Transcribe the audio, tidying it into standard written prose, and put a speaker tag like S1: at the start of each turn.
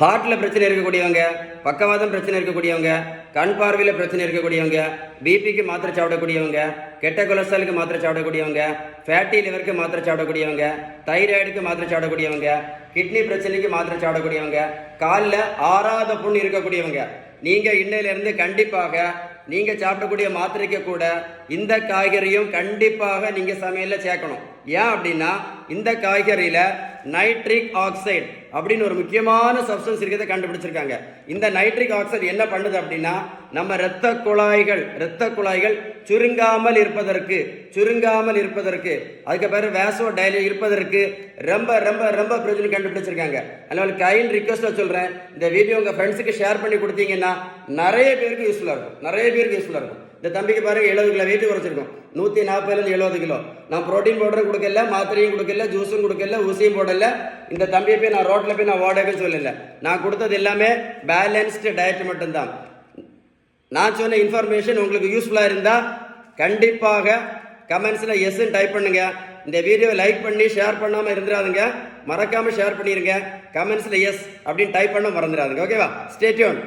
S1: ஹார்ட்டில் பிரச்சனை இருக்கக்கூடியவங்க, பக்கவாதம் பிரச்சனை இருக்கக்கூடியவங்க, கண் பார்வையில் பிரச்சனை இருக்கக்கூடியவங்க, பிபிக்கு மாத்திரை சாப்பிடக்கூடியவங்க, கெட்ட கொலஸ்ட்ராலுக்கு மாத்திரை சாப்பிடக்கூடியவங்க, ஃபேட்டி லிவருக்கு மாத்திரை சாப்பிடக்கூடியவங்க, தைராய்டுக்கு மாத்திரை சாப்பிடக்கூடியவங்க, கிட்னி பிரச்சனைக்கு மாத்திரை சாப்பிடக்கூடியவங்க, காலில் ஆறாத புண் இருக்கக்கூடியவங்க, நீங்கள் இன்னையிலிருந்து கண்டிப்பாக நீங்கள் சாப்பிடக்கூடிய மாத்திரைக்கு கூட இந்த காய்கறியும் கண்டிப்பாக நீங்கள் சமையலில் சேர்க்கணும். ஏன் அப்படின்னா இந்த காய்கறியில் நைட்ரிக் ஆக்சைடு அப்படின்னு ஒரு முக்கியமான சப்ஸ்டன்ஸ் இருக்கிறத கண்டுபிடிச்சிருக்காங்க. இந்த நைட்ரிக் ஆக்சைடு என்ன பண்ணுது அப்படின்னா நம்ம இரத்த குழாய்கள் சுருங்காமல் இருப்பதற்கு அதுக்கு பிறகு வேசோ டைலி இருப்பதற்கு ரொம்ப ரொம்ப ரொம்ப பிரயோஜனம் கண்டுபிடிச்சிருக்காங்க. அதனால கைண்ட் ரிக்வெஸ்ட்டாக சொல்கிறேன், இந்த வீடியோ உங்கள் ஃப்ரெண்ட்ஸுக்கு ஷேர் பண்ணி கொடுத்தீங்கன்னா நிறைய பேருக்கு யூஸ்ஃபுல்லாக இருக்கும். இந்த தம்பிக்கு பாருங்க 70 கிலோ வெயிட் குறைச்சிருக்கும். 140 70 கிலோ. நான் ப்ரோட்டீன் பவுடரும் கொடுக்கல, மாத்திரையும் கொடுக்கல, ஜூஸும் கொடுக்கல, ஊசியும் போடல. இந்த தம்பியை போய் நான் ரோட்டில் போய் நான் ஓடவே சொல்லல. நான் கொடுத்தது எல்லாமே பேலன்ஸ்டு டயட் மட்டும்தான். நான் சொன்ன இன்ஃபர்மேஷன் உங்களுக்கு யூஸ்ஃபுல்லாக இருந்தால் கண்டிப்பாக கமெண்ட்ஸில் எஸ்ன்னு டைப் பண்ணுங்க. இந்த வீடியோவை லைக் பண்ணி ஷேர் பண்ணாமல் இருந்துடாதுங்க. மறக்காமல் ஷேர் பண்ணிடுங்க. கமெண்ட்ஸில் எஸ் அப்படின்னு டைப் பண்ண மறந்துடாதுங்க. ஓகேவா? Stay tune.